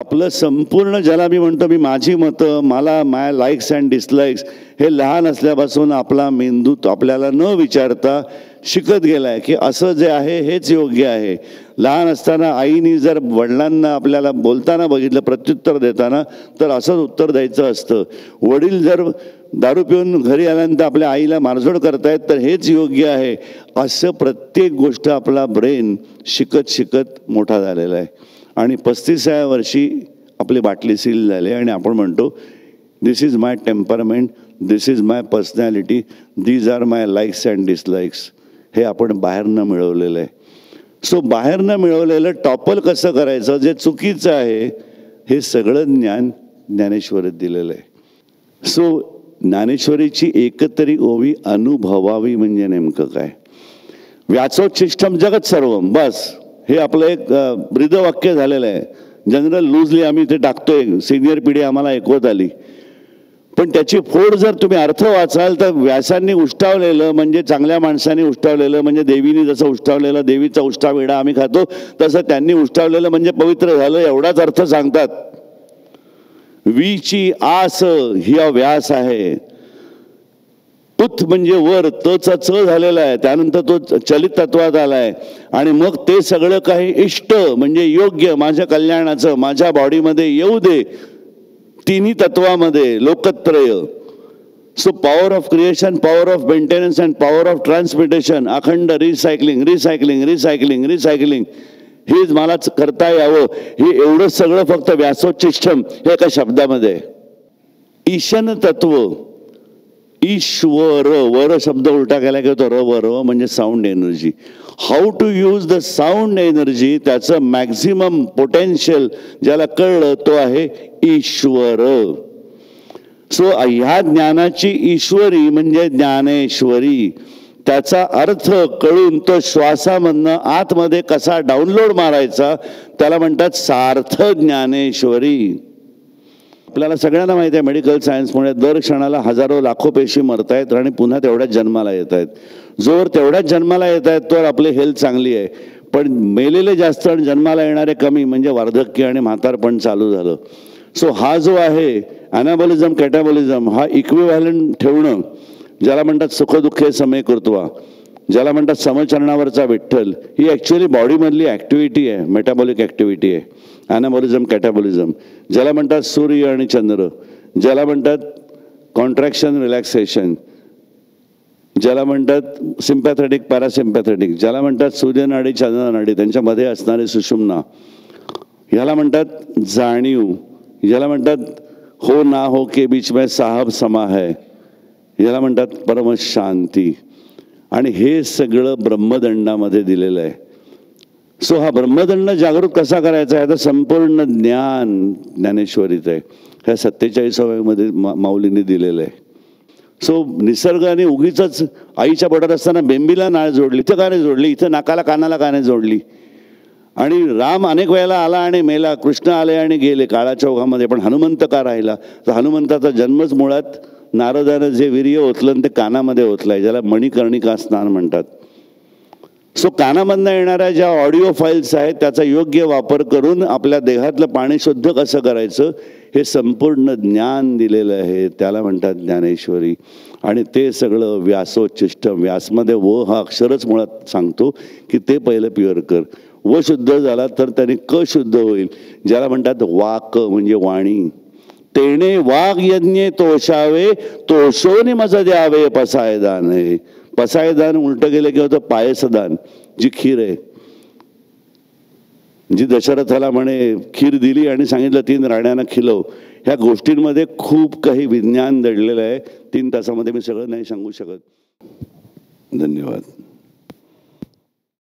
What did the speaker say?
आपलं संपूर्ण, ज्याला मी म्हणतो मी माझी मतं, मला माय लाईक्स अँड डिसलाईक्स, हे लहान असल्यापासून आपला मेंदू आपल्याला न विचारता शिकत गेला आहे की असं जे आहे हेच योग्य आहे. लहान असताना आईने जर वडिलांना आपल्याला बोलताना बघितलं, प्रत्युत्तर देताना, तर असंच उत्तर द्यायचं असतं. वडील जर दारू पिऊन घरी आल्यानंतर आपल्या आईला मारझोड करतायत तर हेच योग्य आहे, असं प्रत्येक गोष्ट आपला ब्रेन शिकत शिकत मोठा झालेला आहे. आणि 35व्या वर्षी आपली बाटली सील झाली आणि आपण म्हणतो this is my temperament, this is my personality, these are my likes and dislikes. हे आपण बाहेरनं मिळवलेलं आहे. सो बाहेरनं मिळवलेलं टॉपल कसं करायचं, जे चुकीचं आहे, हे सगळं ज्ञान ज्ञानेश्वरीत दिलेलं आहे. सो ज्ञानेश्वरीची एकतरी ओवी अनुभवावी म्हणजे नेमकं काय? व्यासोच्छिष्टम जगत सर्वम, बस हे आपलं एक ब्रीदवाक्य झालेलं आहे. जनरल लूजली आम्ही ते टाकतोय, सिनियर पिढी आम्हाला ऐकवत आली. पण त्याची फोड जर तुम्ही अर्थ वाचाल तर व्यासांनी उष्टावलेलं म्हणजे चांगल्या माणसांनी उष्टावलेलं म्हणजे देवीने जसं उष्टावलेलं, देवीचा उष्टाविडा आम्ही खातो तसं त्यांनी उष्टावलेलं म्हणजे पवित्र झालं, एवढाच अर्थ सांगतात. वीची आस ही व्यास आहे. तुथ म्हणजे वर, तचा च झालेला आहे, त्यानंतर तो चलित तत्वात आलाय. आणि मग ते सगळं काही इष्ट म्हणजे योग्य, माझ्या कल्याणाचं, माझ्या बॉडीमध्ये येऊ दे, तिन्ही तत्वामध्ये लोकत्रय. So power of creation, power of maintenance and power of transmutation, अखंड रिसायकलिंग रिसायकलिंग रिसायकलिंग रिसायकलिंग, हेच मलाच करता यावं. हे एवढं सगळं फक्त व्यासोच्छिष्टम हे एका शब्दामध्ये. ईशन तत्व, ईश्वर, वर शब्द उलटा केला की तो र वर म्हणजे sound energy. How to use the sound energy, त्याचं मॅक्झिमम पोटेन्शियल ज्याला कळलं तो आहे ईश्वर. सो ह्या ज्ञानाची ईश्वरी म्हणजे ज्ञानेश्वरी. त्याचा अर्थ कळून तो श्वासामधनं आतमध्ये कसा डाउनलोड मारायचा त्याला म्हणतात सार्थ ज्ञानेश्वरी. आपल्याला सगळ्यांना माहिती आहे मेडिकल सायन्समुळे दर क्षणाला हजारो लाखो पेशी मरत आहेत आणि पुन्हा तेवढ्याच जन्माला येत आहेत. जोवर तेवढ्याच जन्माला येत आहेत तोवर आपली हेल्थ चांगली आहे. पण मेलेले जास्त आणि जन्माला येणारे कमी म्हणजे वार्धक्य आणि म्हातारपण चालू झालं. सो हा जो आहे अनाबॉलिझम कॅटाबॉलिझम, हा इक्विव्हॅलंट ठेवणं, ज्याला म्हणतात सुखदुःखे समयकृत्वा, ज्याला म्हणतात समचरणावरचा विठ्ठल, ही ॲक्च्युअली बॉडीमधली ॲक्टिव्हिटी आहे, मेटाबॉलिक ॲक्टिव्हिटी आहे. अनाबॉलिझम कॅटाबॉलिझम, ज्याला म्हणतात सूर्य आणि चंद्र, ज्याला म्हणतात कॉन्ट्रॅक्शन रिलॅक्सेशन, ज्याला म्हणतात सिम्पॅथेटिक पॅरासिम्पॅथेटिक, ज्याला म्हणतात सूर्यनाडी चंद्रनाडी, त्यांच्यामध्ये असणारी सुषुम्ना, ह्याला म्हणतात जाणीव, ज्याला म्हणतात हो ना हो के बीच में साहब समा है, याला म्हणतात परम शांती. आणि हे सगळं ब्रह्मदंडामध्ये दिलेलं आहे. सो हा ब्रह्मदंड जागृत कसा करायचा आहे तर संपूर्ण ज्ञान ज्ञानेश्वरीत आहे. ह्या 47मध्ये माऊलींनी दिलेलं आहे. सो निसर्गाने उगीच आईच्या पोटात असताना बेंबीला नाळ जोडली, इथं का नाही जोडली, इथं नाकाला कानाला का नाही जोडली. आणि राम अनेक वेळेला आला आणि मेला, कृष्ण आले आणि गेले काळाच्या ओघामध्ये, पण हनुमंत का राहिला तर हनुमंताचा जन्मच मुळात नारदानं जे वीर्य ओतलं ते कानामध्ये ओतलंय, ज्याला मणिकर्णिका स्नान म्हणतात. सो कानामधनं येणाऱ्या ज्या ऑडिओ फाईल्स आहेत त्याचा योग्य वापर करून आपल्या देहातलं पाणी शुद्ध कसं करायचं हे संपूर्ण ज्ञान दिलेलं आहे, त्याला म्हणतात ज्ञानेश्वरी. आणि ते सगळं व्यासोच्छिष्ट, व्यासमध्ये व हा अक्षरच मुळात सांगतो की ते पहिलं प्युअर कर. व शुद्ध झाला तर त्याने क शुद्ध होईल, ज्याला म्हणतात वाक म्हणजे वाणी. तेणे वाघ यज्ञे तोषावे, तोषोने मज द्यावे पसायदान. आहे पसायदान उलटं गेलं की होतं पायसदान, जी खीर आहे, जी दशरथाला म्हणे खीर दिली आणि सांगितलं 3 राण्यांना खिलव. ह्या गोष्टींमध्ये खूप काही विज्ञान दडलेलं आहे. 3 तासामध्ये मी सगळं नाही सांगू शकत. धन्यवाद.